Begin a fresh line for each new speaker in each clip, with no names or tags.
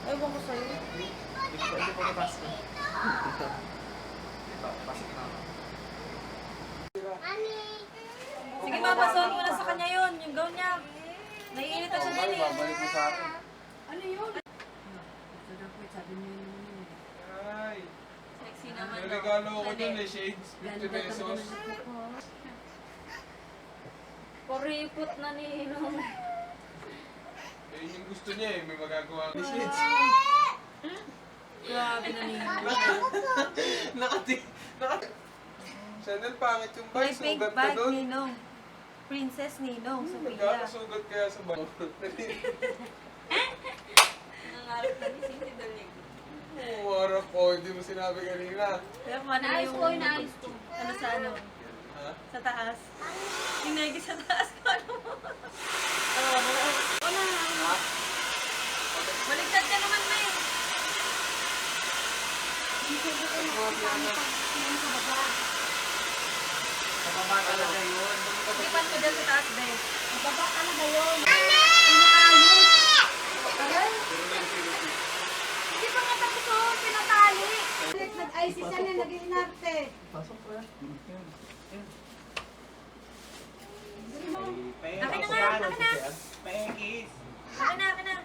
Ewan ko sa'yo.
Hindi ko napasok. Pasok na ako.
Sige, mapasuot mo na sa kanya yun. Yung gown niya. Naiinit na siya din eh.
Babalik mo sa akin.
Ano yun?
Ay.
Sexy naman.
May
no?
regalo ako
Pwede.
dun eh, shades. 50 pesos.
Kuripot na ni Inong.
Yun yung gusto niya eh. May magagawa ako shades.
Grabe na ni Inong.
Nakati. Chanel, pangit yung
May
bag.
pink
Sugat ka
bag
dun.
Ninong. Princess Ninong. Sophia.
Nagkakasugat kaya sa bag.
Nangarap na ni Cindy Dalig.
Umarap ko. Hindi mo sinabi kanina.
Pero kung ano
Naayos
yung...
ko, inaayos ko.
Ano sa ano?
Ha?
Sa taas. Yung negi sa taas ko. Ano mo? Oo na.
Ha?
Baligtad ka naman, May.
Kapaba talaga yun.
Ipan mo dyan sa taas, Be.
Baba talaga yun.
Hindi pa nga tapos ko. Pinatali.
Nag-IC siya na nag-iinarte.
Pasok ko yan.
Akin na nga, akin na.
Paekis.
Akin na, akin na.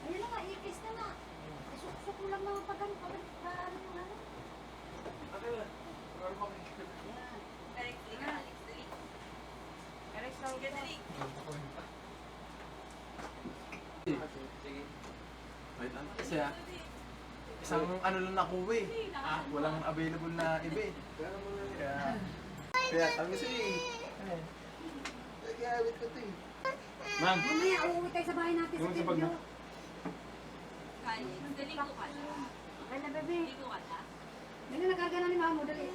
Ayun na nga, ipis na nga. Suksok mo lang mga paano ano.
Akin na.
Alex, nga. Alex, lang dyan, Alex.
Sige. Wait lang. Kasi isang ano lang nakuha eh. Walang available na iba eh. Kaya sabi ko sa'yo eh. Nag-awit ko ito eh. Ma'am.
Mamaya, uuwi tayo sa bahay natin sa
Yung sa bag
Tibyo.
na.
Kali, daligo ka na.
Okay na, bebe.
Daligo ka na.
Dali, nakarga na ni Mamo, dali.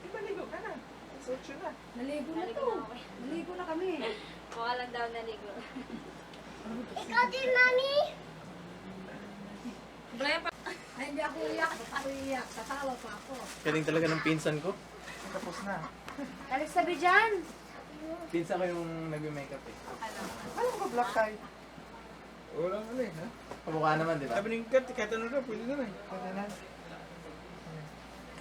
Ibaligo ka na. Sotso na.
Naligo na to. Naligo na kami.
Mukha lang daw naligo.
Ikaw din, Mami.
Brian,
Ay, hindi ako iyak. Ako iyak. Tatawa pa ako.
Galing talaga ng pinsan ko. Tapos na.
Alex, sabi dyan.
Pinsan ko yung nag-makeup eh.
ano?
Alam ko black tie. Wala mo na eh, ha? Kamukha naman, di ba? Sabi ng kat, kahit ano na, pwede na eh. Pwede na.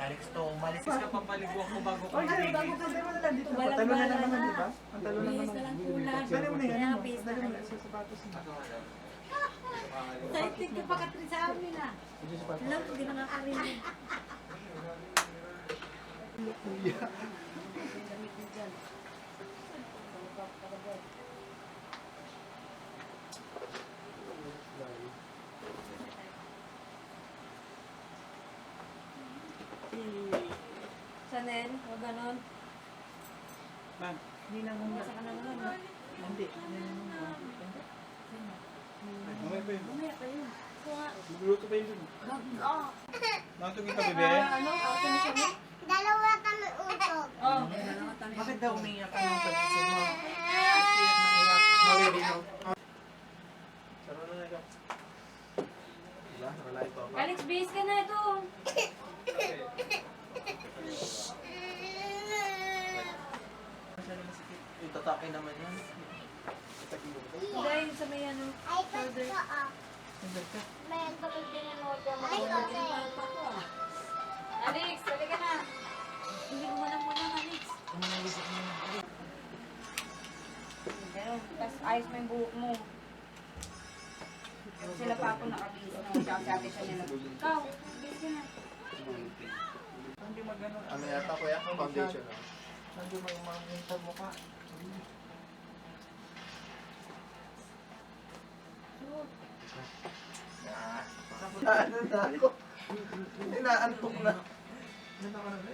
Alex to, umalis ka papaliguan ko bago ko ibigay.
Bago ka ba na dito?
Patalo na lang naman, di ba? Patalo na
Bihis
naman.
na lang kulang.
Dali mo na yan.
Kaya bihis na
Dali mo
lang.
na sa sapatos na.
Excited ka pa katrin sa amin ah.
Alam, hindi na nakakarinig. Chanel, huwag ganon.
Ma'am,
Hindi na muna sa kanang ganon.
hindi. Mamaya pa yun.
Mamaya pa yun.
Magluluto pa yun dun. Nakatugin ka, bebe?
Ano? Ako ni Chanel?
Dalawa kami usok.
Oh.
Bakit daw umiiyak ka ng pag-isip mo? Iyak na iyak. Mawili no? Saro na ikaw. Diba? Nakalay pa ako.
Alex, base ka na ito.
Yung tatake naman yan.
Hindi, yung sa may ano.
Ay, pwede ko ah. May kapag dinanood mo. Ay, pwede.
Alex, sali ka na. Hindi mo na muna, Alex. Ganun, tapos ayos mo yung buhok mo. Sila pa ako nakabis na. Tsaka si ate siya nila. Ikaw, base ka na.
Hindi magano. Ano yata kuya? Foundation na. Hindi mo yung mga minta mo ka. Ano na ako? Inaantok na. Ano na ka na ba?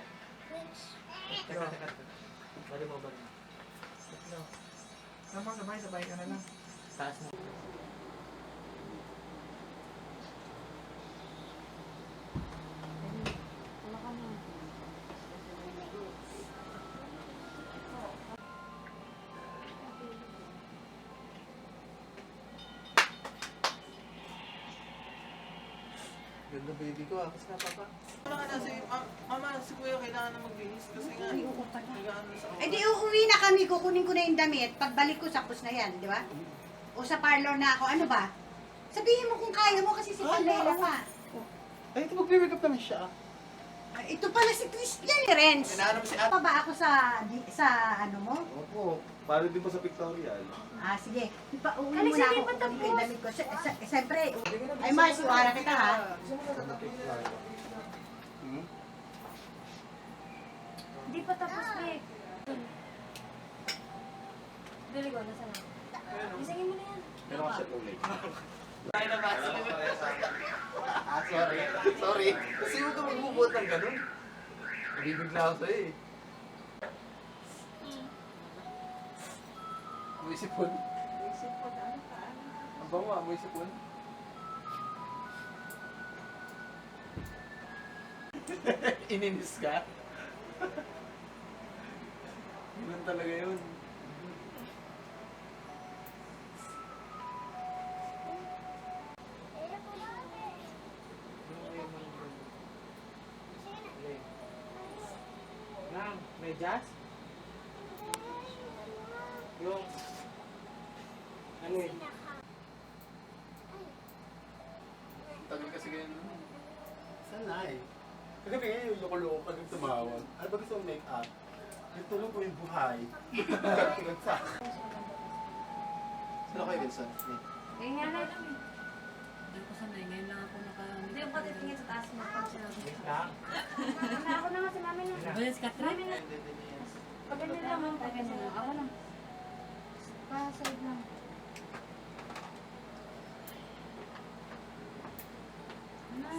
Teka. Bali mo ba? Sabay ka na lang. Taas mo. Ganda baby ko ah. Kasi nga papa. Wala ka na si mama, si kuya kailangan na magbihis kasi nga nag-ano sa
Eh di uuwi na kami, kukunin ko na yung damit. Pagbalik ko, sapos na yan, di ba? O sa parlor na ako, ano ba? Sabihin mo kung kaya mo kasi si Pamela pa.
Ay, ito mag-make up naman siya.
Ay, ito pala si Christian Renz.
Hinahanap si ate.
Pa ba ako sa ano mo?
Opo, para din po sa pictorial.
Ah, sige. Uuwi
Alis,
mo na
hindi
ako
pa
kung ano yung
tapos.
damit ko. Siyempre, ay Mars, para kita ha.
Hindi pa tapos, Vic. Dili ko, nasa na? Isingin mo na yan.
Pero kasi ulit.
Ay, nabasa ko. Sorry. Sorry. Kasi huwag ka magbubuhat ng ganun. Nabibigla ako sa'yo eh. Amoy sipon. Ang bango, amoy sipon. Ininis ka? Ganun talaga yun.
Ma'am, may jazz? Yung... Ano eh?
Tagal kasi ganyan nun.
Sanay. Kagabi ngayon yung loko-loko pag tumawag. Ano ba gusto mong make up? Ito lang po yung buhay. Pinagsak.
Sino kayo, Wilson? Ni?
Eh, nga na.
Hindi ko sanay. Ngayon lang ako naka...
Hindi yung patitingin sa taas mo pag sinabi.
Wait lang.
Ako na nga si mami na.
Ba yung Catherine?
Pag ganyan lang, ma'am, pag ganyan lang. Ako lang. Pa-side lang. Ano?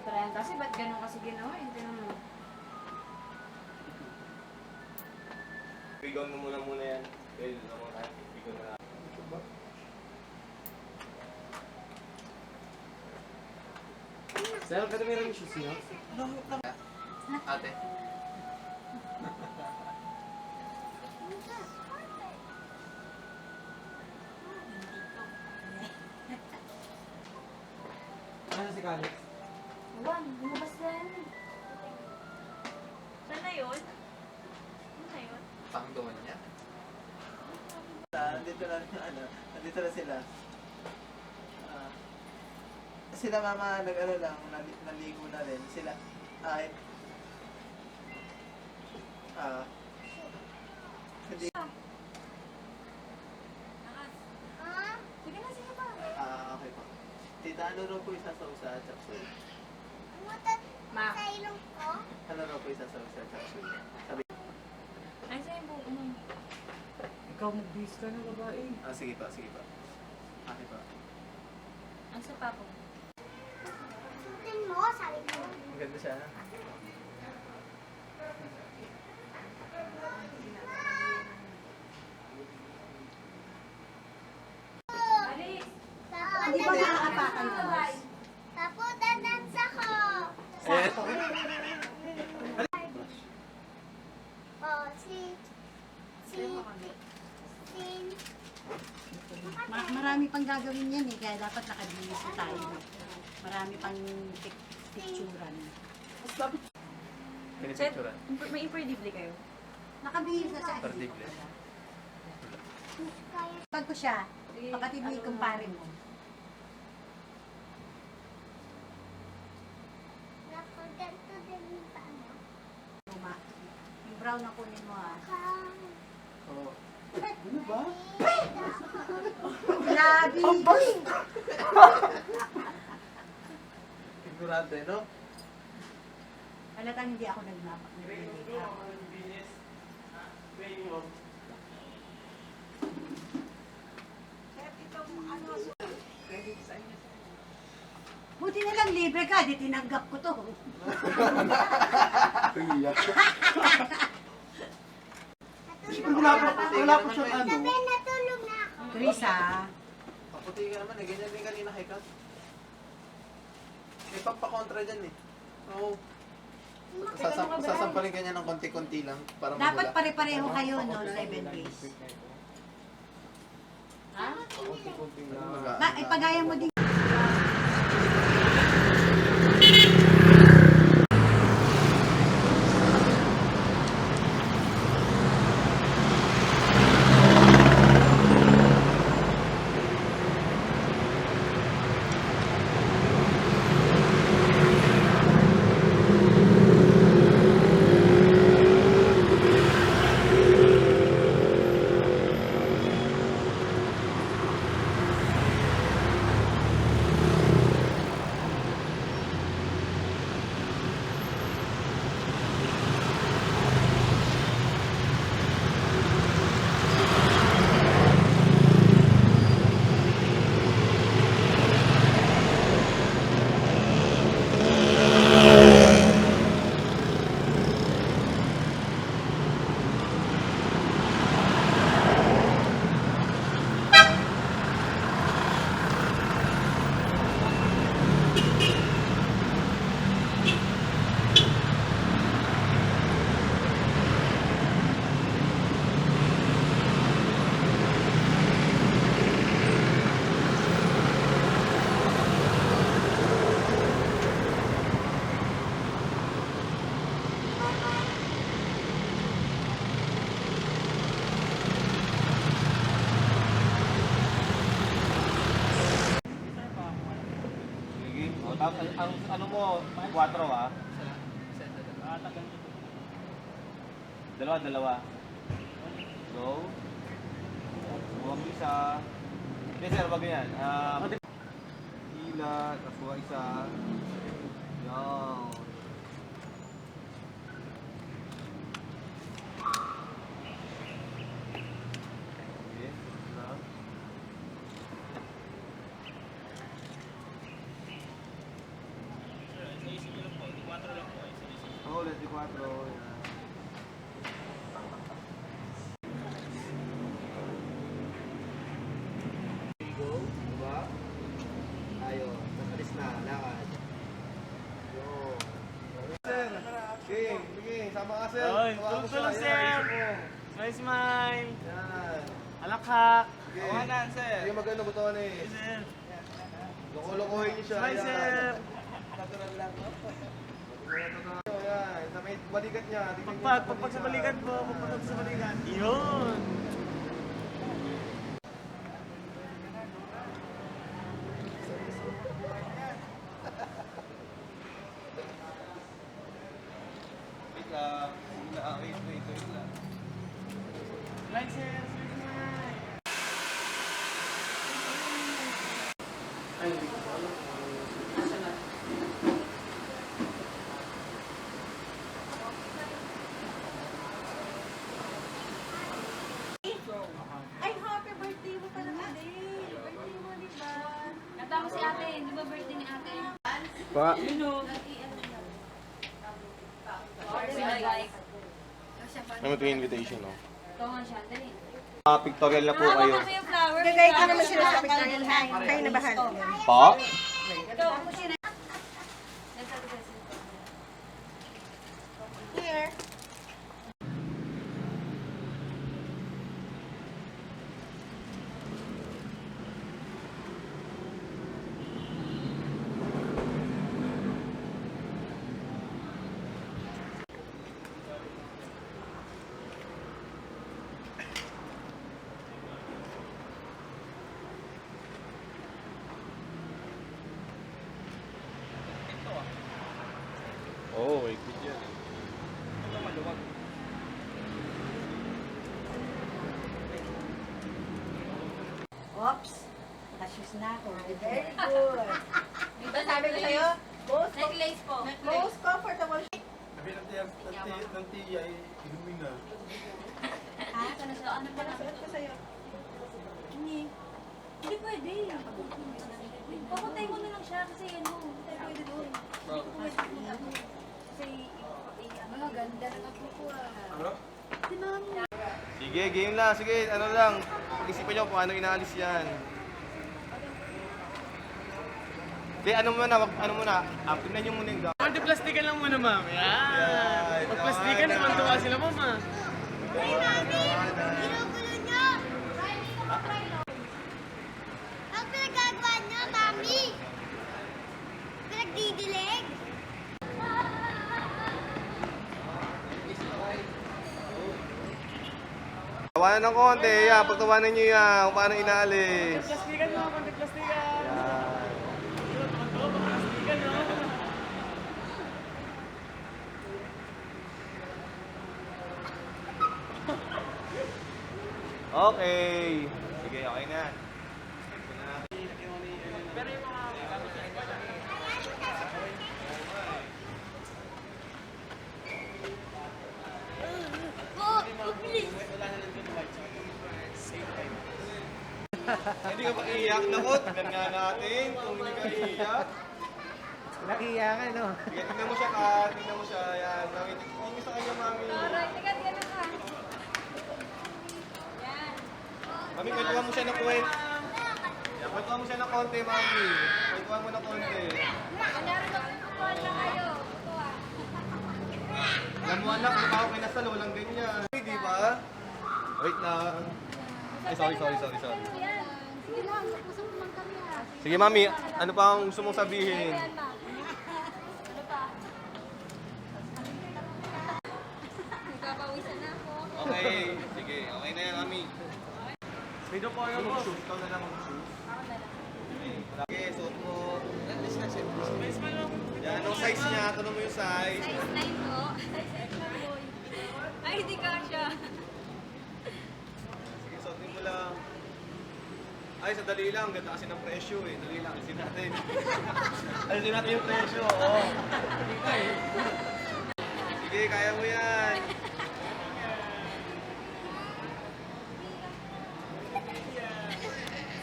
Brian, kasi ba't ganun kasi ginawa? Hindi naman.
Bigaw mo muna yan. Pwede naman tayo. Bigaw na.
Sir, pwede meron yung shoes niyo?
Ate.
Ano si Kalik?
Juan, lumabas na yan.
Saan na yun? Saan na yun?
Pangdoon niya. Nandito na, nandito na sila. Sila mama nag-ano lang, naligo na rin. Sila, hindi,
Sige na, sige pa.
okay pa. Tita, ano raw po isasaw sa chapsuy?
Ma.
Ano raw po isasaw sa chapsuy? Sabi,
Ay, sa'yo po.
Ikaw mag-bis ka ng babae.
sige pa, sige pa. Okay pa.
Ang sa papo.
Maganda siya.
Alis.
Hindi ba nakakapakan mo, Mars? Marami pang gagawin yan eh, kaya dapat nakadihis na tayo. Marami pang picturan.
Pinipicturan.
May impredibly kayo?
Nakabihis na sa
Partible.
Pag ko siya, kapatid mo yung kumpare mo. Tuma. Yung brown na kunin mo ha.
Oo.
Ano ba?
Grabe!
Ignorante, no?
Halatang hindi ako nag-makeup. Buti na lang libre ka, di tinanggap ko to.
Iyak. Wala po siyang ano.
Teresa,
Kaputi ka naman eh. Ganyan din kanina kay Kat. May pagpakontra dyan eh. Oo. Sasampalin ka niya ng konti-konti lang para
dapat
mawala.
pare-pareho kayo, no? 7 days. Ha?
Kunti-kunti na.
Ba, ipagaya mo din.
ano mo, 4 ah. Dalawa. Go. Huwag isa. Hindi sir, wag yan. Hila, tapos huwag isa. Yan. Okay, isa. Oo, ulit, di 4. Yan. Go, diba? Tayo, nakalis na, lakad. Yo. Sir, sige, sama ka sir.
Oy,
Hawakan mo siya,
tulong,
yan,
sir.
ayusin mo.
Smile, smile.
Yan.
Alakhak.
Sige.
Awanan, sir.
Sige, maganda butuan eh.
Sir.
Loko-lokohin niyo siya.
Smile,
yan.
sir.
Natural lang. Yan, sa may balikat niya. tingnan niyo
Pagpag sa balikan po. Pagpag sa balikan. Yun.
Wait lang. Wait lang.
Smile, sir. Smile.
Ay, happy birthday mo talaga din. Birthday mo, di ba?
Kanta mo si ate. Di ba birthday ni ate?
Pa. Ano ito yung invitation, no?
Tungan siya. Dali.
Pictorial na po kayo.
Kasi yung flower.
Gagay ka naman sila sa pictorial ha. Kayo na bahala.
Pa?
Here.
Oo, may good yan.
Oops. Nakashoes na ako. Very good. Diba sabi ko sa'yo?
Necklace po.
Most comfortable.
Sabi ng tiya ay inumin na.
Ha?
Ano siya? Ano pa lang?
Suot ko sa'yo.
Hindi. Hindi pwede. Papatay mo na lang siya kasi ano, hindi tayo pwede doon. Hindi ko pwede doon. Kasi
Mga ganda na ako po ah.
di mami.
Sige, game lang. Sige, ano lang. Pag-isipan nyo kung ano inaalis yan. Hindi, ano muna. Tingnan nyo muna yung gawin.
Anti-plastikan lang muna, ma'am. Yan. Pag-plastikan, naman sila, mama.
Ginugulo nyo! Ang pinagagawa nyo, mami! Pinagdidilig!
Tawanan ng konti. Yan, pagtawanan nyo yan. Kung paano inaalis.
Plastikan mo, anti-plastikan.
Yan.
Plastikan, no?
Okay. Sige, okay na. Hindi ka ba iiyak? Naku, tignan nga natin kung hindi ka iiyak.
Nakiyakan, no?
Sige, tignan mo siya ka. Tignan mo siya. Yan. Mami, tignan mo sa kanya, mami.
Teka, teka lang ka.
Mami, kwentuhan mo siya ng kwento. Yan, kwentuhan mo siya ng konti, mami. Kwentuhan mo ng konti.
Kanyari magpupuan lang kayo. Ito ah.
Alam mo anak, mukha ko kinasal, walang ganyan. Di ba? Wait lang. Ay, sorry.
Yan. Sige lang, pusok naman kami ah.
Sige, mami. Ano pa ang gusto mong sabihin?
Ano pa? Nagpapawisan na ako.
Okay. Sige, okay na yan, mami.
Video po, ano po?
Mag-shoes. Ikaw na lang mag-shoes. Okay, suot mo. At least na, Yan, anong size niya? Tanong mo yung size.
Size 9 po.
Ay, hindi ka siya.
Sige, suotin mo lang. Ay, sa dali lang. Ganda kasi ng presyo eh. Dali lang, alisin natin. Alisin natin yung presyo, oo. Sige, kaya mo yan.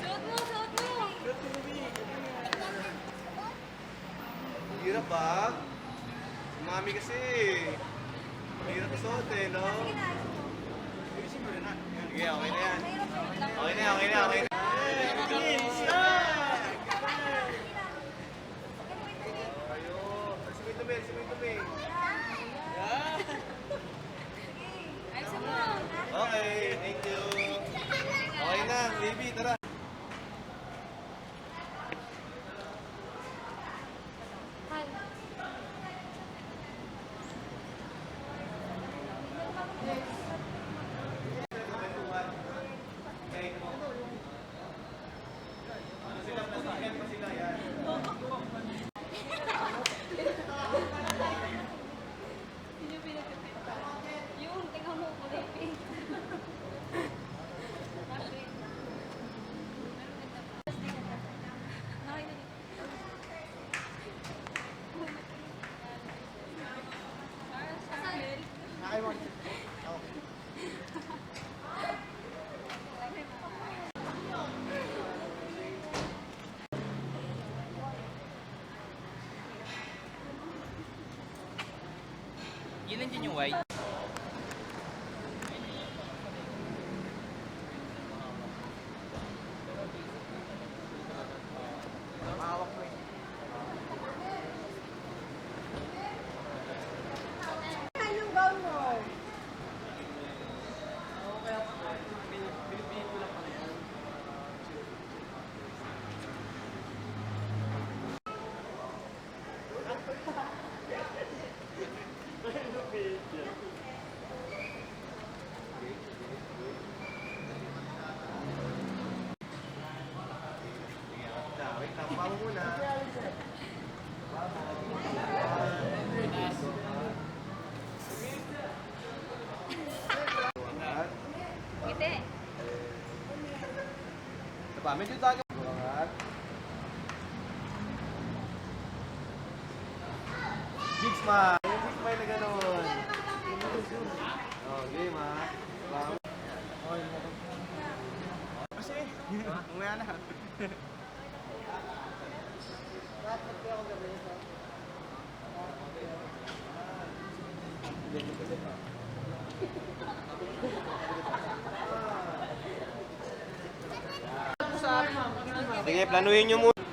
Suot mo, suot mo.
Hirap ba? Si mami kasi. Mahirap isuot eh, no? Sige, okay na yan. Okay na, okay na, okay na. Ayun. Si May Tumi, si May Tumi.
Ayusin mo.
Okay, thank you. Okay na, baby, tara.
Yung, tingnan mo, kulipin.
Yun lang din yung white.
Anong gown mo?
Wait lang, pao muna.
Ngiti.
Ito pa, medyo tayo. Buwangat. Big smile. Yung big smile na gano'n. Oh, game ha. Kasi, umaya na. Sige, planuhin nyo muna.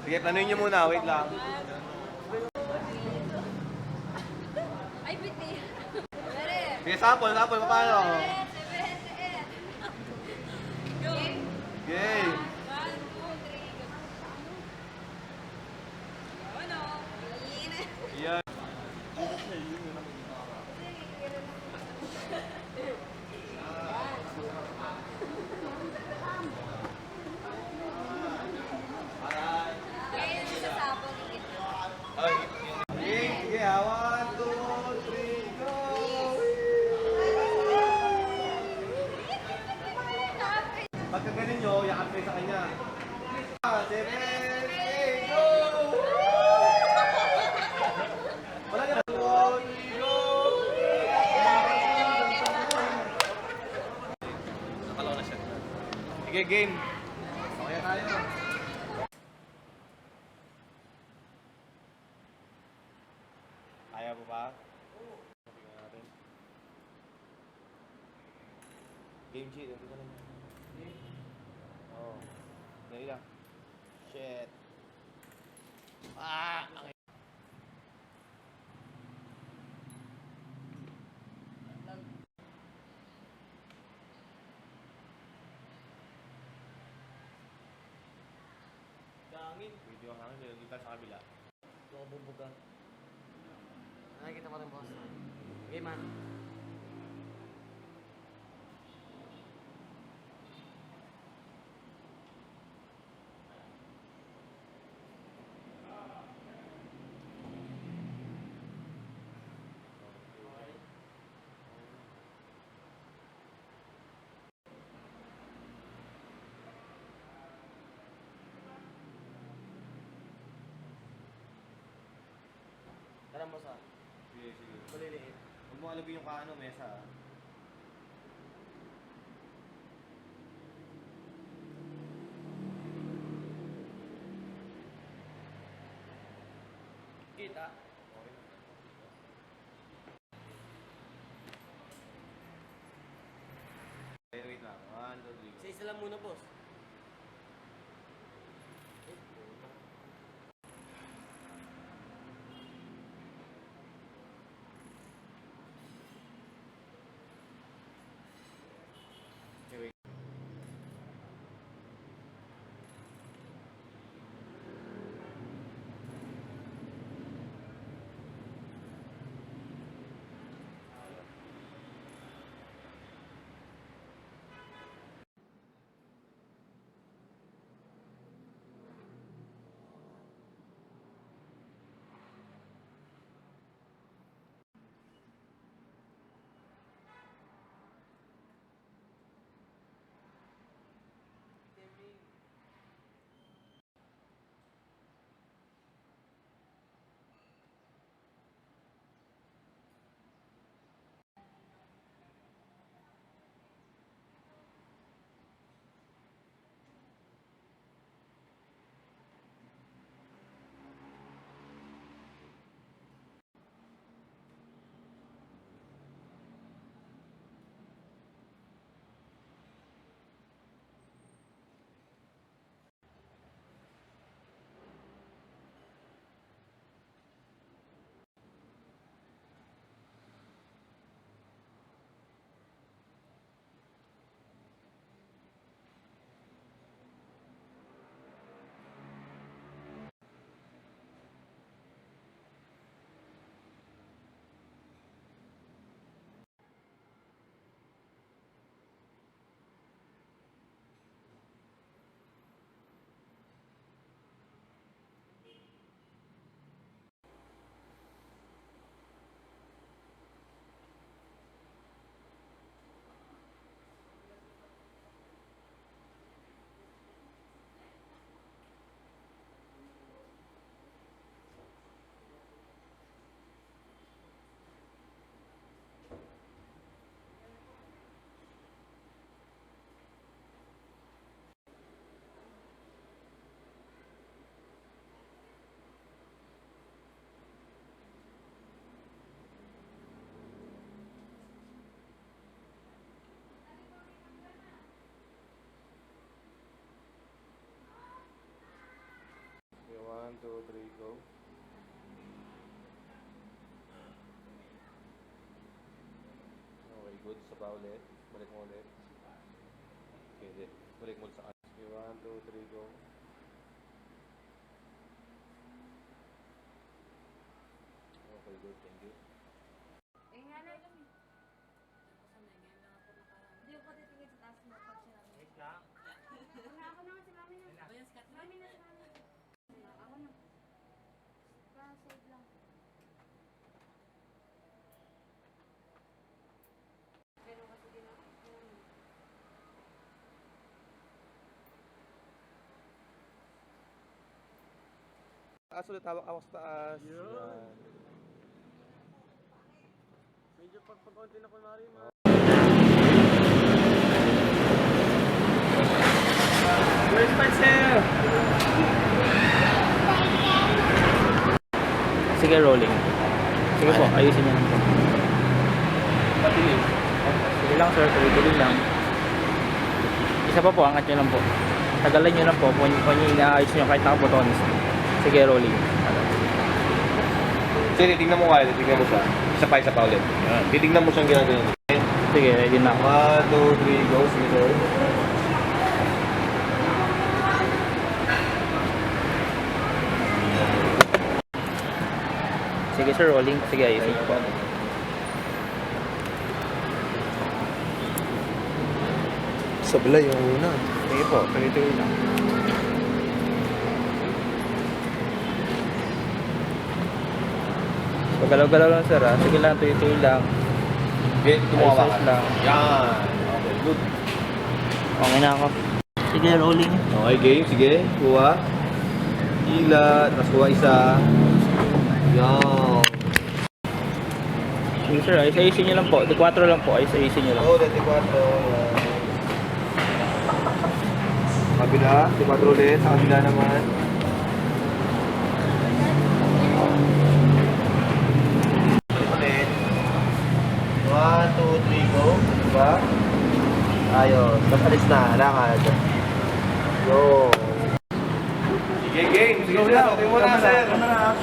Sige, planuhin nyo muna. Wait lang.
Ay, biti. Pwede.
Sige, sample, paano?
Go.
Game.
1, 2, 3, go. Ano?
Yan.
Kaya yung sa sabon, ingit.
Ay, sige, sige, 1, 2, 3, go! Pagka ganun nyo, yakap kayo sa kanya. 7, 8, go! Wala na. 2, 3, go! Nakalaw na siya. Sige, game. Okay na tayo. Kaya mo ba? Tingnan natin. Game cheat, ito na lang. Oh. Dali lang. Shit. Ah! Okay. Dangin. Pwede yung hangin, dito sa kabila.
Bubugan. Nakikita ko rin, boss. Okay, man. mo sa
Sige, sige.
maliliit.
Huwag mo alagay yung kaano, mesa ah.
Kita.
Okay. Wait lang. 1, 2, 3, go.
Isa-isa lang muna, boss.
Okay, wait. Okay, 1, 2, 3, go. Okay, good. Sa pa ulit. Balik mo ulit. Okay, di. Balik mo sa kanan. Okay, 1, 2, 3, go. Okay, good. Thank you.
Eh nga na.
Hindi ko titingin sa taas mo pag sinabi.
Ako naman si mami na. Mami na si mami. Ako na. Pa-side lang. Pero kasi din ako.
Taas ulit. Hawak ako sa taas.
Yun.
Yan.
Medyo pagpag-konti na kunwari, ma. Where's my chair?
Sige, rolling. Sige po, ayusin niyo lang po.
Patilis.
Sige lang sir, tuloy-tuloy lang. Isa pa po, angat niyo lang po. Tagalan niyo lang po kung inaayos niyo kahit nakabotones. Sige, rolling.
Sige, titignan mo kaya. Titignan mo siya. Isa pa ulit. Yan. Titignan mo siyang ginagawa. Okay?
Sige, ready na ako.
1, 2, 3, go. Sige, sir.
Sige sir, rolling. Sige, ayusin niyo po.
Sablay yung una.
Sige po, tuloy-tuloy lang. Pagalaw-galaw lang sir ha. Sige lang, tuloy-tuloy lang.
Okay, tumawa ka.
Ayos lang.
Yan. Okay, good.
Okay na ako. Sige, rolling.
Okay, game. Sige. Kuha. Hila. Tapos kuha isa. Yan.
Yes sir, ayos-ayusin nyo lang po. D4 lang po, ayos-ayusin nyo lang.
Oo, 24. Kabila, 24 ulit. Sa kabila naman. Ulit. 1, 2, 3, go. Diba? Ayos. Tapos alis na. Lakad. Go. Sige, game. Sige, sir. Sabi mo na, sir.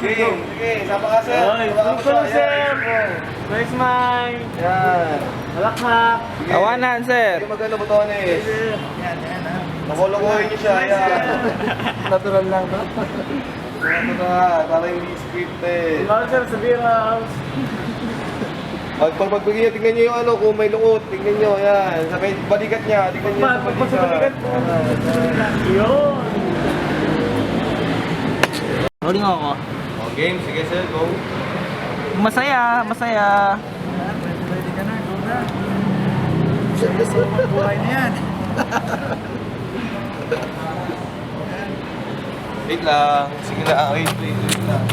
Game. Sige, sapa ka, sir. Sapa ka, sir.
Nice smile.
Yan.
Malakhak.
Sige.
Tawanan sir.
Sige, maganda botones.
Yan, ha.
Nakolokohin niyo siya. Yan.
Natural lang, no?
Natural. Para hindi scripted.
Hello sir, sa beer house.
Pag pagbigyan niyo, tingnan niyo yung ano, kung may lukot. Tingnan niyo, yan. Sa balikat niya, tingnan niyo sa balikat.
Sa balikat po. Yun.
Rolling ako.
Oh, game. Sige, sir. Go.
Masaya, masaya.
Pwede ka na, go na. Buhay na yan.
Wait lang. Sige lang. Wait lang.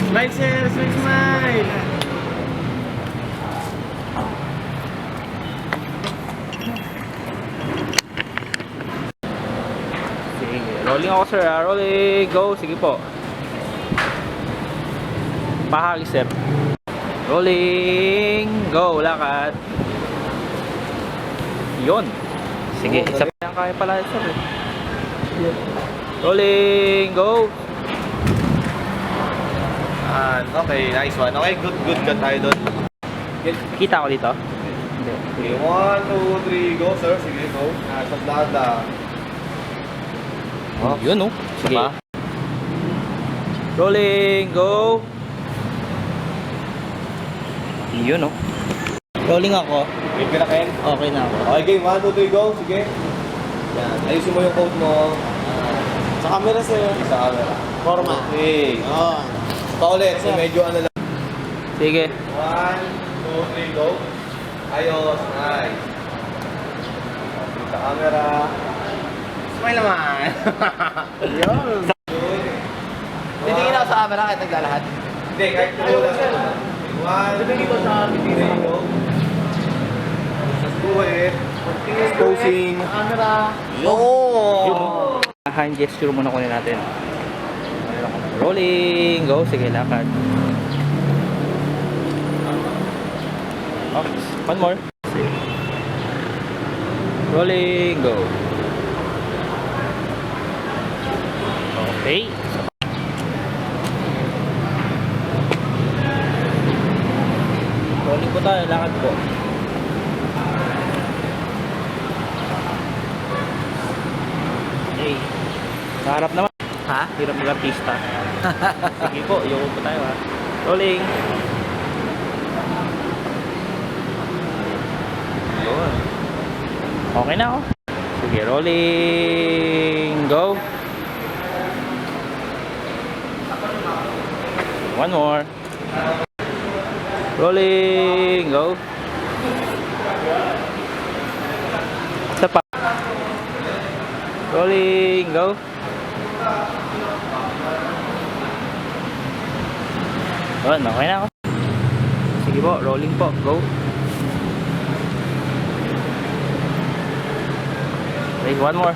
Smile sir, smile.
Sige, rolling ako sir. Rolling, go. Sige po. Bahagi step. Rolling, go. Lakad. Yun. Sige, isa pa lang kaya pala sir. Rolling, go.
Okay, nice one. Okay, good ka tayo doon.
Kita ko dito. Hindi.
Okay, 1, 2, 3, go, sir. Sige, go. Sa dada.
Oh, yun oh. Sige.
Diba?
Rolling, go. Yun oh. Rolling ako.
Game ka na, Ken?
Okay na ako.
Okay, game. 1, 2, 3, go. Sige. Yan. Ayusin mo yung code mo.
Sa camera sir.
Sa camera.
Forma.
Okay.
Oh.
Paulit. So, medyo ano lang.
Sige.
1, 2, 3, go. Ayos. Nice. Sa camera.
Smile naman. Yun.
Titingin
ako sa camera kahit naglalahad.
Hindi, kahit tulo lang. 1, 2, 3, go. Just do it. Posing.
Camera.
Oh!
Hand gesture muna kunin natin. Rolling, go. Sige, lakad. Oh, one more. Sige. Rolling, go. Okay. Rolling po tayo, lakad po. Okay. Sa harap naman. Ha? Hirap nila pista. Sige po, yung po tayo ha. Rolling. Yun. Okay na ako. Sige, rolling. Go. One more. Rolling. Go. Isa pa. Rolling. Go. Yun, okay na ako. Sige po, rolling po. Go. Okay, one more.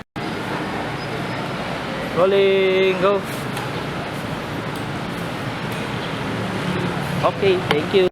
Rolling. Go. Okay, thank you.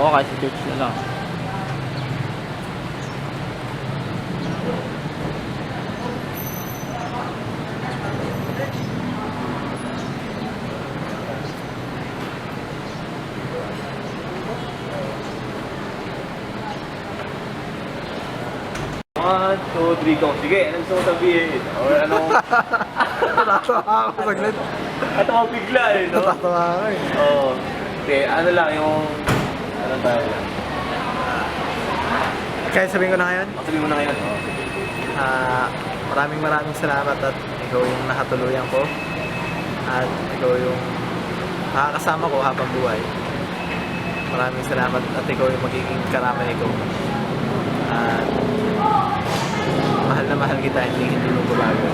Oo, kahit sa church na lang.
One, two, three, go. Sige, anong gusto mo sabihin? Or anong...
Natatawa ako saglit.
At ako bigla eh, no?
Natatawa ako eh.
Oo. Okay, ano lang yung... Ano tayo lang?
Kaya sabihin ko na ngayon,
Sabihin mo na ngayon. Oo.
maraming salamat at ikaw yung nakatuluyan ko. At ikaw yung nakakasama ko habang buhay. Maraming salamat at ikaw yung magiging karamay ko. At mahal na mahal kita, hindi mo babago.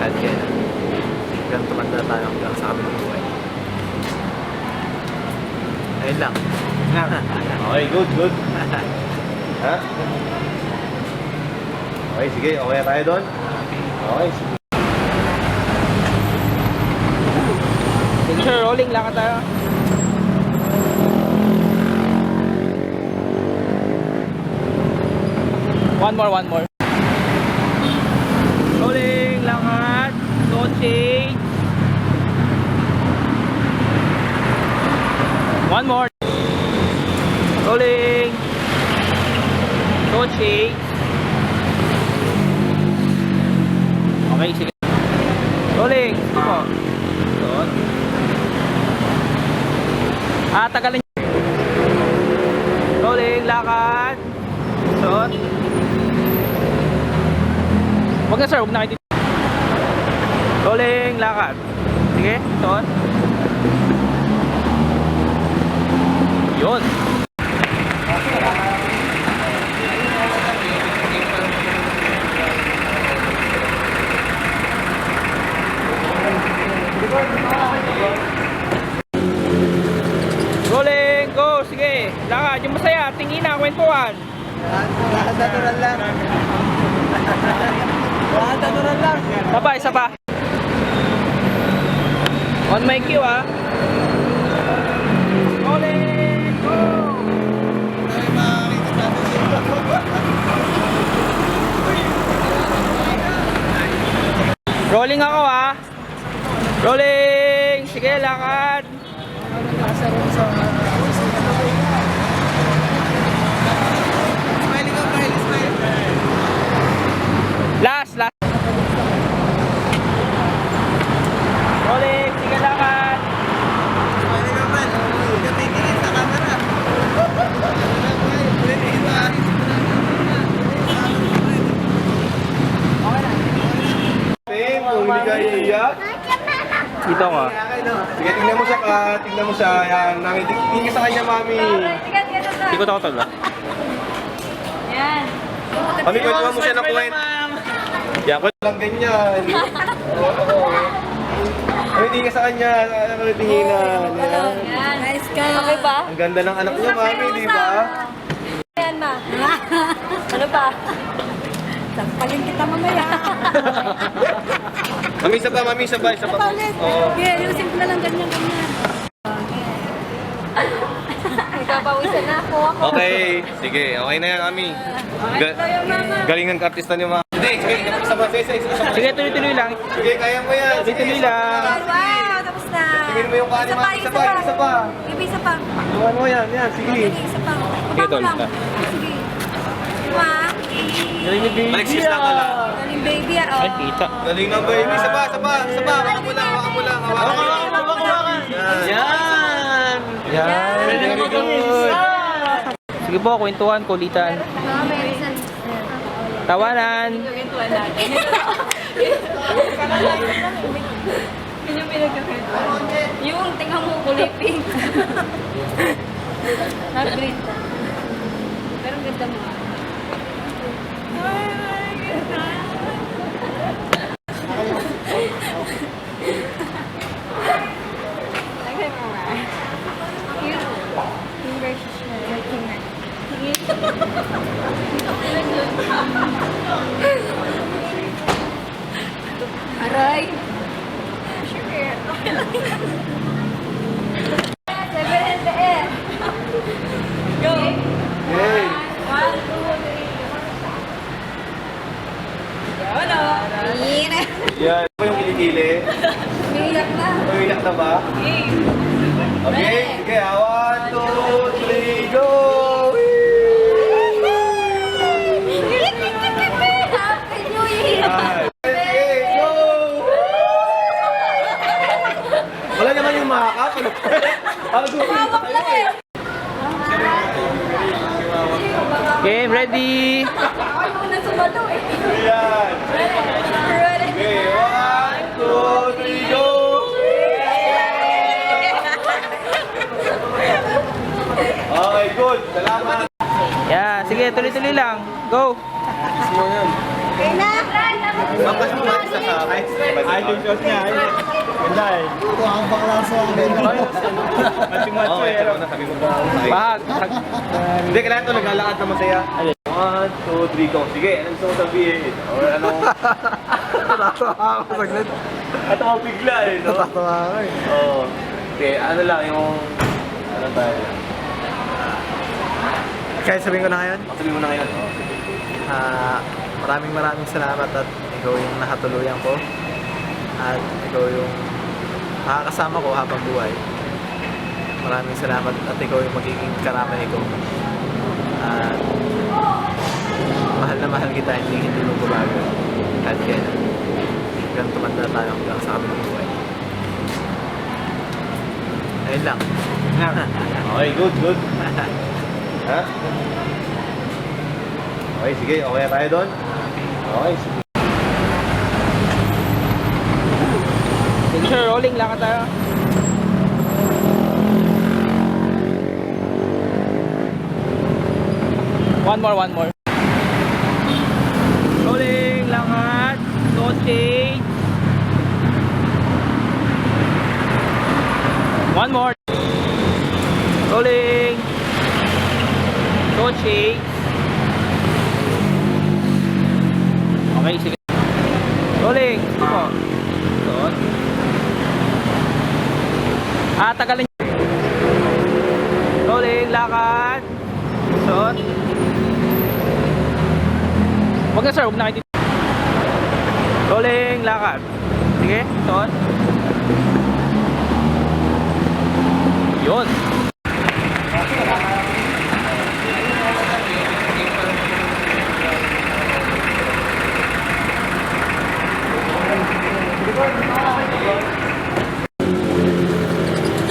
Kahit kailan. Hanggang tumanda tayo hanggang sa kabilang buhay. Ayun lang.
Okay, good. Ha? Okay, sige. Okay tayo doon? Okay, sige.
Sige sir, rolling lang tayo. One more. Rolling, lakad, don't change. One more. Rolling. Don't change. Okay, sige. Rolling. Sige po. Doon. Tagalin. Rolling, lakad. Doon. Huwag na sir, huwag na kayo dito. Rolling, lakad. Sige, doon. Yun. Rolling, go, sige. Lakad, yung masaya, tingin na, kwentuhan.
Natural lang. Natural lang.
Isa pa. On my cue, ah. Rolling, go. Rolling ako, ah. Rolling. Sige, lakad. Last. Rolling, sige lakad.
Hindi ka iiyak.
Dito ko.
Sige, tingnan mo siya. Yan, nangitingin ka sa kanya, mami.
Hindi ko takot ba?
Yan.
Mami, kwentuhan mo siya ng kwento. Yan, lang ganyan. Oo. Tingin ka sa kanya, tinginan.
Yan. Nice ka. Okay ba?
Ang ganda ng anak niya, mami, di ba?
Yan ma. Ano pa?
Sampalin kita mamaya.
Mami, isa pa. Oo.
Yeah, ilusin ko na lang ganyan.
Nagpapawisan na ako.
Okay, sige. Okay na yan, mami. Galingan ka artista niyo, mami. Hindi, sige. Isa pa.
Sige, tuloy-tuloy lang.
Sige, kaya mo yan.
Tuloy-tuloy lang.
Wow, tapos na.
Tingin mo yung kanin, mami. Isa pa.
Isa pa.
Iwan mo yan. Yan, sige.
Isa pa.
Sige, tol.
Sige. Diba?
Galing ni baby.
Alexis na pala.
Galing baby ah.
Ay, kita.
Galing na, baby. Isa pa. Hawakan mo lang.
Yan! Very good. Sige po, kwentuhan, kulitan. Tawanan.
Yun yung pinagkakwentuhan. Yung tingnan mo kulay pink. Nag-green ka. Pero ang ganda mo. Lagay mo nga. Cute. Yung versus na. Aray! Sure. Okay lang. 7 and the end. Go!
Yan. Ano yung kilikili?
Umiiyak na.
Umiyak na ba? Okay, sige. 1, 2, 3, go!
Happy New Year!
Sige, go! Wala naman yung makakap. Ano gusto
Hawak lang eh.
Game ready.
Ako na sumalo eh.
Yan.
Ready?
Okay, 1, 2, 3, go! Okay, good. Salamat.
Yeah, sige, tuloy-tuloy lang. Go.
Okay na?
Bakas mo ba isa sa akin?
Ay, yung shot niya. Ganda eh. Macho-macho
Okay,
eh.
tama na. Sabi mo ba? Okay.
Bahag.
Hindi, kailangan ito. Naglalakad naman saya. 1, 2, 3, go. Sige, anong gusto mo sabihin? Or anong...
Natatawa ako saglit.
At ako bigla eh, no?
Natatawa ako eh.
Oo. Okay, ano lang yung... Ano tayo?
Kaya sabihin ko na ngayon,
Sabihin mo na ngayon. Oh.
maraming salamat at ikaw yung nakatuluyan ko. At ikaw yung makakasama ko habang buhay. Maraming salamat at ikaw yung magiging karamay ko. At mahal na mahal kita, hindi mo babago. Kahit kailan. Hanggang tumanda tayo hanggang sa kabilang buhay. Ayun lang.
Okay, good, good. Ha? Okay, sige. Okay na tayo doon? Okay, sige.
Sige sir, rolling lang ka tayo. One more. Rolling, lakad, don't change. One more. Rolling. Don't change. Okay, sige. Rolling. Sige po. Doon. Tagalin. Rolling, lakad. Doon. Huwag na sir, huwag na kayo dito. Rolling, lakad. Sige, doon. Yun.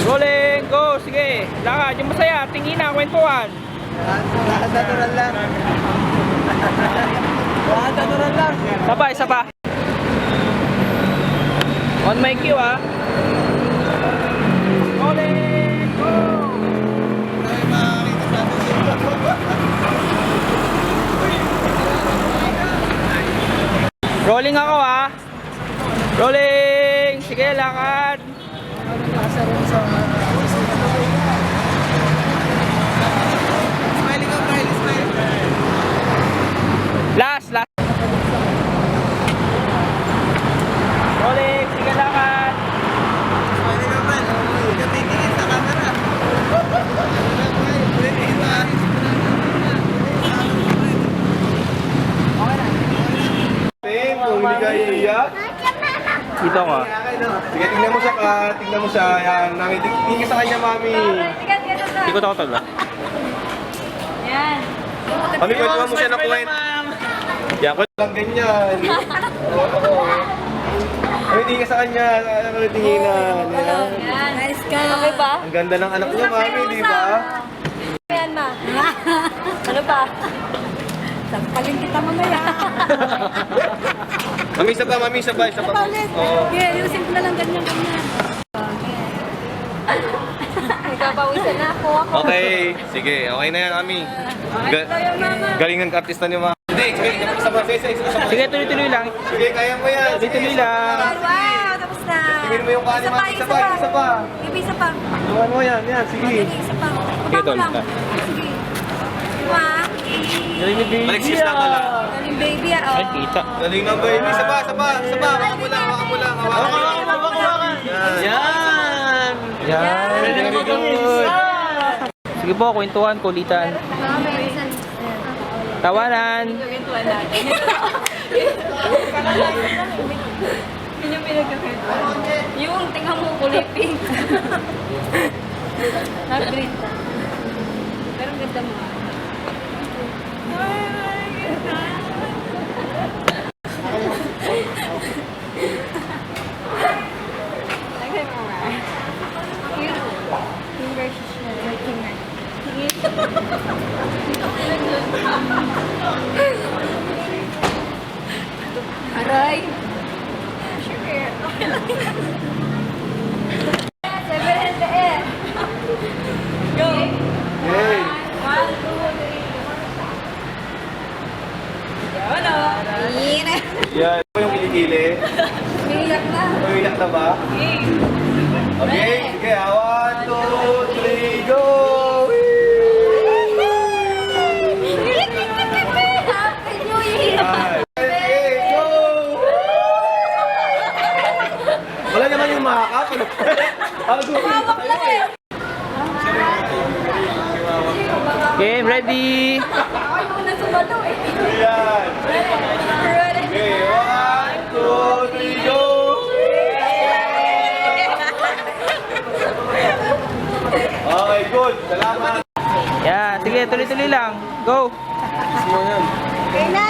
Rolling, go, sige. Lakad, yung masaya, tingin na, kwentuhan.
Lahat natural lang. Lahat natural lang.
Isa pa. On my cue, ah. Rolling, go. Rolling ako, ah. Rolling. Sige, lakad. Last. Rolling, sige lakad.
Tim, kung hindi ka iiyak.
Dito ko.
Sige, tingnan mo siya. Yan, mami. Tingin ka sa kanya, mami.
Ikot ako tol.
Yan.
Mami, kwentuhan mo siya ng kwento. Yan, kwento lang ganyan. Mami, tingin ka sa kanya. Ano tinginan? Yan.
Yan. Nice ka. Okay ba?
Ang ganda ng anak niya, mami, di ba?
Yan ma. Ano ba?
Sampalin kita mamaya.
Mami, isa pa.
Sampalin.
Oo.
Yeah, yung simple lang ganyan.
Nagpapawisan na ako.
Okay, sige. Okay na yan, mami. Galingan ka artista niyo, mami. Hindi, sige, isa pa.
Sige, tuloy-tuloy lang.
Sige, kaya mo yan.
Tuloy-tuloy lang.
Wow, tapos na.
Tingin mo yung kanin, mami. Isa pa.
Isa pa.
Iwan mo yan, sige.
Isa pa.
Okay, tol.
Sige. Diba?
Galing ni baby.
Alexis lang na lang.
Galing baby ah.
Ay, kita.
Galing na, baby. Isa pa. Hawakan mo lang.
Yan. Very good. Sige po, kwentuhan, kulitan. Tawanan.
kulay pink. Dark green ta. Pero ang ganda mo. Lagay mo nga. Cute. Finger siya. Finger. Aray! Sugar. Okay lang yan. 7 Go!
Yay!
1, 2, 3. Yun o. Yun.
Yan. Ito yung kilikili.
Umiiyak na.
Umiyak na ba? Okay, sige. 1, 2, 3, go!
Happy New Year!
Yan. Okay, go! Wala naman yung makakap. Ano to?
Hawak lang eh.
Game ready!
Ako yung una sumalo eh.
Yan.
Ready?
Okay, 1, 2, 3, go! Okay, good. Salamat.
Yan, sige, tuloy-tuloy lang. Go!
Okay na.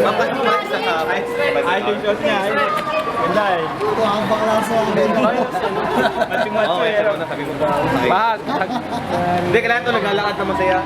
Bakit mo isa sa akin?
Ay, yung shot niya. Ganda eh. Macho-macho
Okay,
eh.
pero nasabi mo ba ako sa'yo?
Bahag.
Hindi, kailangan ito naglalakad na masaya.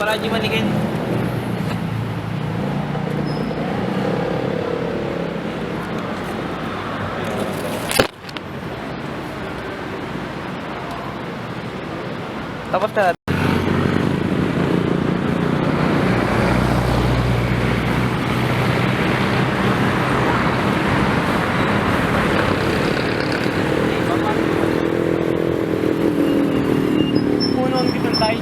Radyo Manigin. Tapos na. Puno ang kitantay.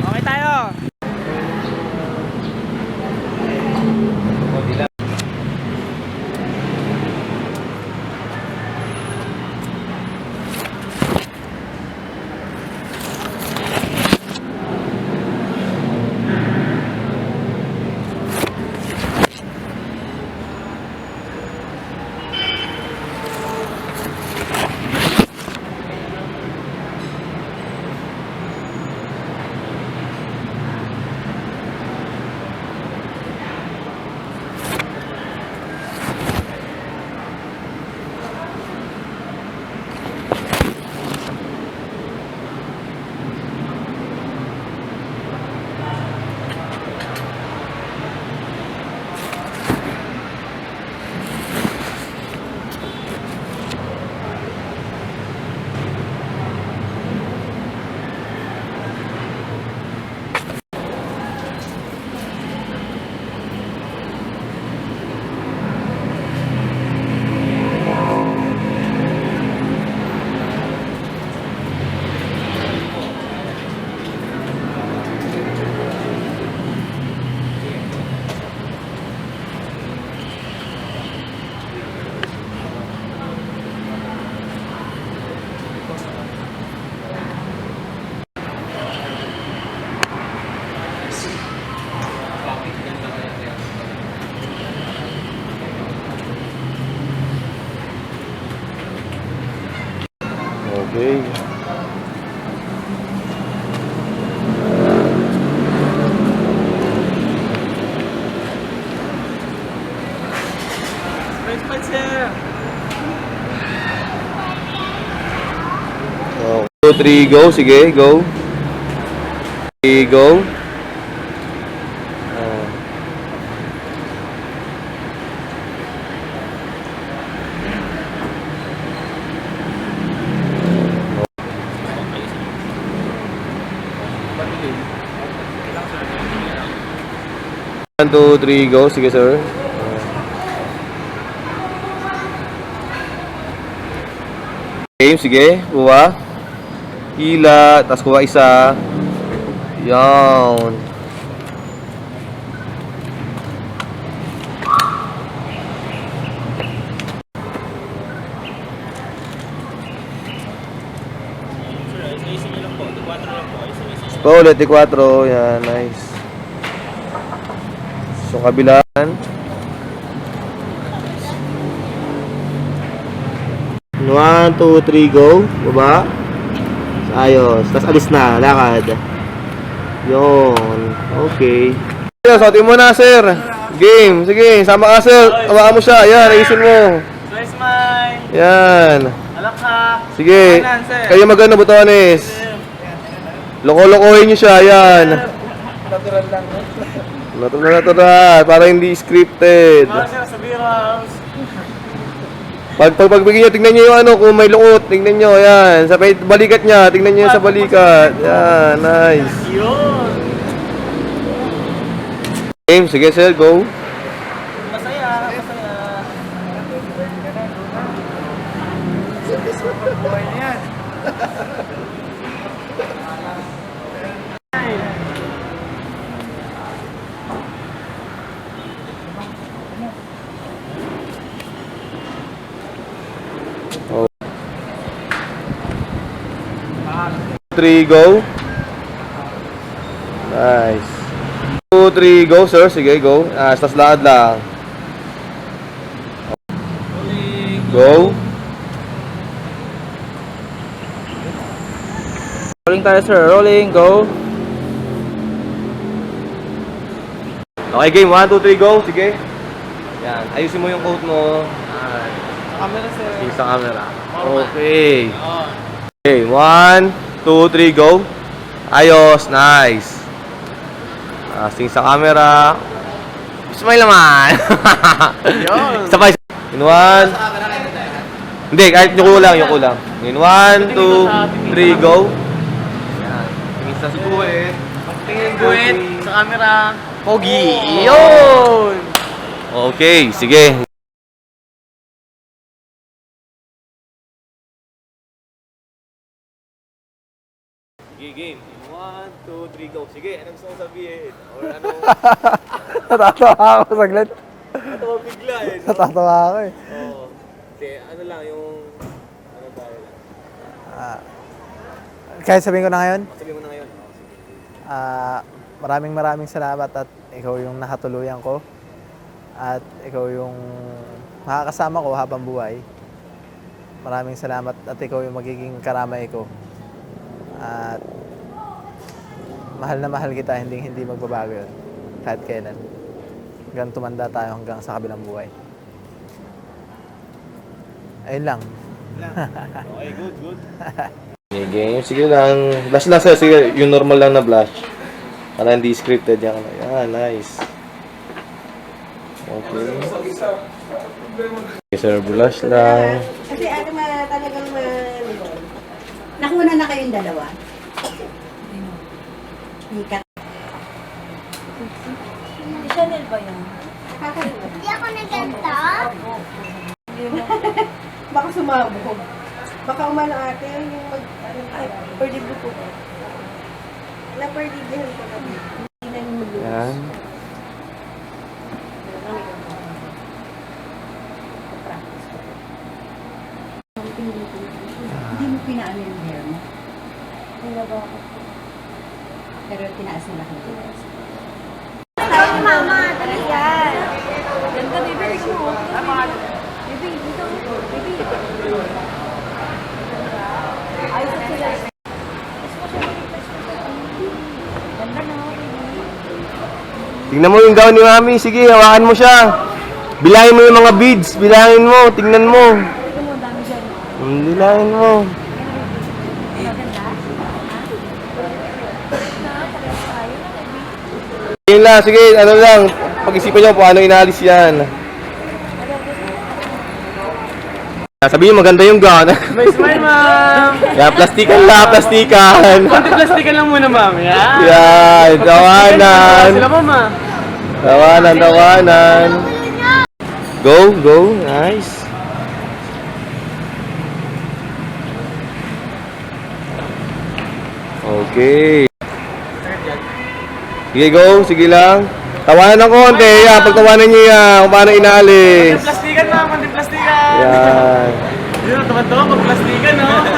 Okay tayo.
Okay. Oh, 2, 3, go. Sige, go. 3, go. Oh. 1, 2, 3, go. Sige, sir. Game, sige. Kuha. Hila. Tapos kuha isa. Yan.
Ayusin niyo lang po. 4 lang po. Ayusin.
Paulit, 4. Yan, nice. So, kabilaan. 1, 2, 3, go. Baba. Ayos. Tapos alis na. Lakad. Yun. Okay. Sotin mo na, sir. Game. Sige, sama ka, sir. Tawakan mo siya. Yan, ayusin mo.
Nice smile.
Yan.
Alak ka.
Sige.
Kanan, sir.
Kayo magano, botones. Loko-lokohin nyo siya. Yan.
Natural lang.
Natural. Para hindi scripted.
Sir, sa beer house.
Pag pagbigyan nyo, tingnan nyo yung ano, kung may lukot, tingnan nyo, yan. Sa balikat niya, tingnan nyo sa balikat. Yan, nice.
Yun.
Game, sige sir, go.
Masaya. Masaya. Buhay na yan.
Three, go. Nice. 2, 3, go sir, sige, go. Tas laad lang. Go.
Rolling tayo, sir. Rolling. Go.
Okay, game. 1, 2, 3, go. Sige. Yan. Ayusin mo yung coat mo.
Camera, sir.
Sa camera. Okay. Okay, 1, 2, 3, go. Ayos. Nice. Sing sa camera. Smile naman. Sabay. In 1. Hindi, kahit yung kulang, yung kulang. In 1, 2, 3, go. Yan. Tingin sa guhit.
Tingin guhit sa camera.
Pogi. Yun! Okay, sige. Sige, game. 1, 2, 3, go. Sige, anong gusto mong sabihin? Or ano?
Natatawa ako saglit.
Natawa bigla eh. No?
Natatawa ako eh.
Oo. Hindi, ano lang yung... Ano tayo lang?
Kahit sabihin ko na ngayon,
Sabihin mo na ngayon.
maraming salamat at ikaw yung nakatuluyan ko. At ikaw yung makakasama ko habang buhay. Maraming salamat at ikaw yung magiging karamay ko. At mahal na mahal kita, hindi magbabago yun. Kahit kailan. Hanggang tumanda tayo hanggang sa kabilang buhay. Ayun lang.
Okay, good. Okay, game. Sige lang. Blush lang sir. Sige, yung normal lang na blush. Para hindi scripted yan. Yan, nice. Okay. Okay, sir, blush lang.
Kasi ano talagang nakuha na kayong dalawa. Ikat.
Chanel ba yan?
Hindi ako naganda.
Baka sumabog. Baka umano ate yung ay, pwede buko ko. Naperdidihan ko na. Hindi na yung mag-lose.
Yan.
Hindi mo pinaano yung hair mo.
Nilagawa ko.
Pero tinaas nila ko.
Ay, mama, dali yan.
Ganda, baby. Tingnan mo. Baby, dito. Baby. Ayos na sila. Ganda na, baby.
Tingnan mo yung gown ni mami. Sige, hawakan mo siya. Bilangin mo yung mga beads. Bilangin mo. Tingnan mo.
Tingnan mo, dami dyan.
Bilangin mo. Yun lang. Sige, ano lang. Pag-isipan nyo kung ano inaalis yan. Sabihin maganda yung gown.
May smile, ma'am.
Yan, plastikan lang, plastikan.
Konti plastikan lang muna, ma'am. Yan.
Yan,
Sila,
tawanan.
mama.
Tawanan, tawanan. Go, go. Nice. Okay. Sige, go. Sige lang. Tawanan ng konti. Yan, pagtawanan niyo yan. Kung paano inaalis.
Plastikan lang, plastikan.
Yan.
Yun, tuwan-tuwa pag plastikan, no?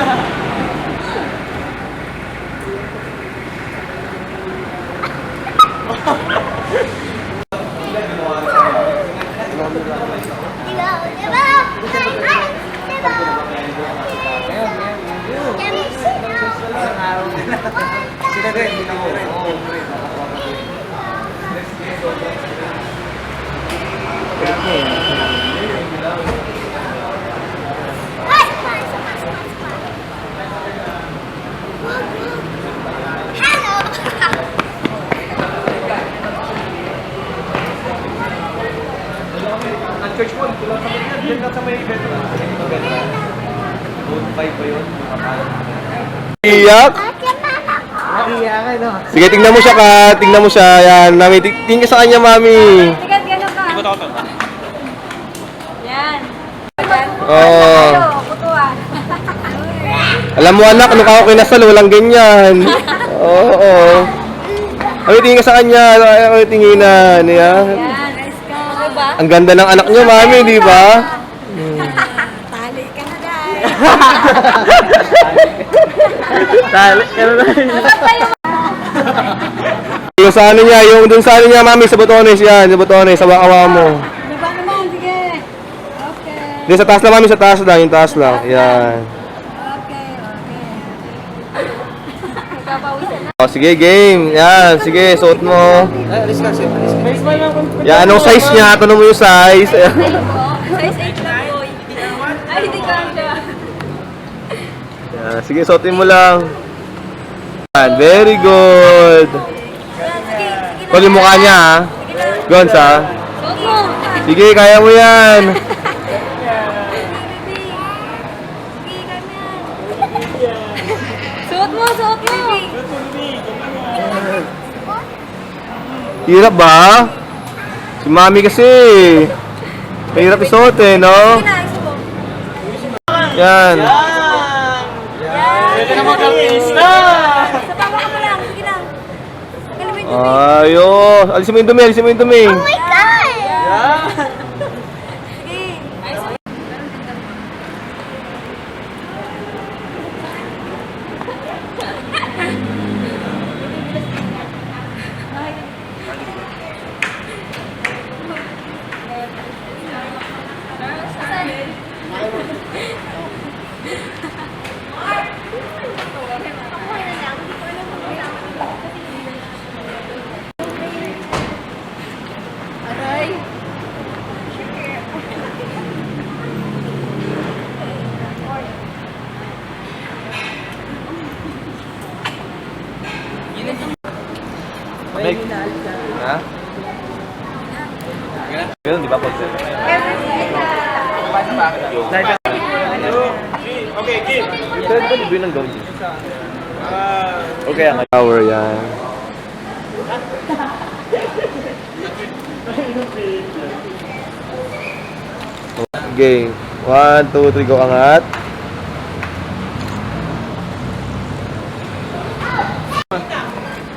Church mo, ito lang sa may event. Ito lang sa may event. Good vibe ba yun?
Iyak?
Iyakan, no?
Sige, tingnan mo siya ka. Tingnan mo siya. Yan, mami. Tingin ka sa kanya, mami.
Sige, gano'n ka.
Ikot ako to.
Yan.
Oo.
Kutuan.
Alam mo anak, ano ka ako kinasal, walang ganyan. Oo. Ay, tingin ka sa kanya. Ay, tinginan. Yan.
Yan, nice ka. Okay ba?
Ang ganda ng anak niyo, mami, di ba?
Tali ka na, guys.
Tali, ano na?
Yung sa ano niya, yung dun sa ano niya, mami, sa botones yan. Sa botones, sa bakawa mo.
Diba naman, sige. Okay.
Di, sa taas lang, mami, sa taas lang. Yung taas lang. Yan.
Okay, okay. Nagpapawisan na.
O, sige, game. Yan, sige, suot mo. Yan, anong size niya? Tanong mo yung size.
Size 8 lang, boy. Ay, hindi ka siya.
Yan, sige, suotin mo lang. Yan, very good.
Sige, sige
Huwag yung mukha niya, ha? Gons, ha?
Suot mo.
Sige, kaya mo yan.
Suot mo, suot mo.
Hirap ba? Si mami kasi. Mahirap isuot eh, no?
Sige na, isubo.
Yan.
Pwede na mag-artista!
Sa baba ka mo lang, sige na. Galing mo yung dumi.
Ayos. Alisin mo yung dumi, alisin mo yung dumi.
Oh my God! Sige. Ay, sorry. Aray.
Meg. Ha? Ganun, di ba?
Okay, Kim.
Yung third ba, libre ng gawin? Okay, ang tower yan. Okay. 1, 2, 3, go, angat.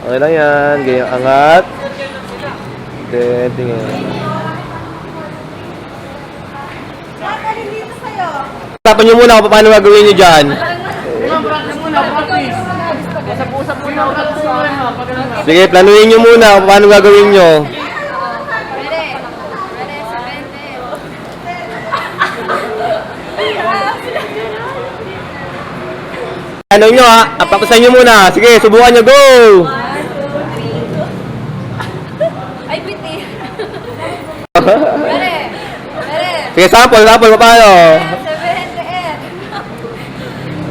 Okay lang yan. Okay, angat. Then, tingin. Tapan nyo muna kung paano gagawin nyo dyan.
Usap-usap muna ako sa suwan, ha? Pag ano na.
Sige, planuhin nyo muna kung paano gagawin nyo.
Ready? Ready, sa 20.
Ano nyo ha? Apakusan nyo muna. Sige, subukan nyo. Go!
1, 2, 3. Ay, piti. Ready? Ready?
Sige, sample, paano?
7, 8.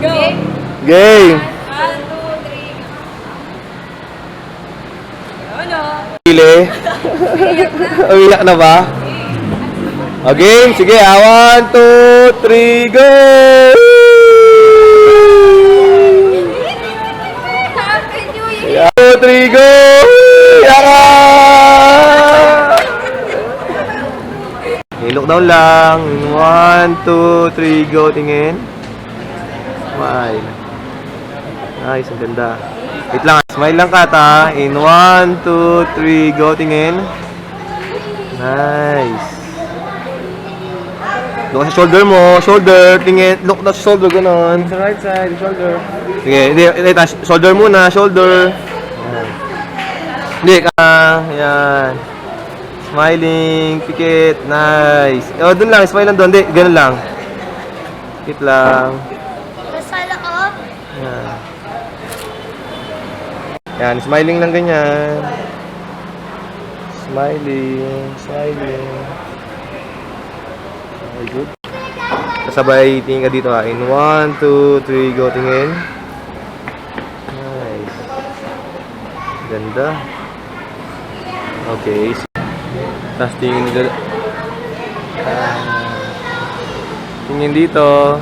Go!
Game!
1, 2, 3. Ano?
Pili. Umiyak na ba? O, game. Sige, 1, 2, 3, go!
Happy New Year!
1, 2, 3, go! Yaka! down lang. 1, 2, 3, go. Tingin. Smile. Nice, ang ganda. Wait lang, smile lang Kata. In 1, 2, 3, go. Tingin. Nice. Look sa shoulder mo. Shoulder. Tingin. Look na sa shoulder. Ganon.
Sa right side, shoulder.
Sige, hindi. Shoulder muna. Shoulder. Yan. Hindi ka. Yan. Smiling. Pikit. Nice. O, dun lang. Smile lang doon. Hindi. Ganun lang. Pikit lang.
Masala ko.
Yan. Yan. Smiling lang ganyan. Smiling. Smiling. Okay, good. Kasabay, tingin ka dito ha. In 1, 2, 3, go. Tingin. Nice. Ganda. Okay. Tapos tingin ka. Tingin dito.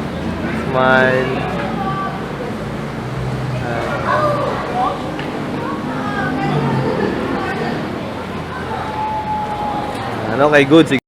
Smile. Ano, okay, good. Sige.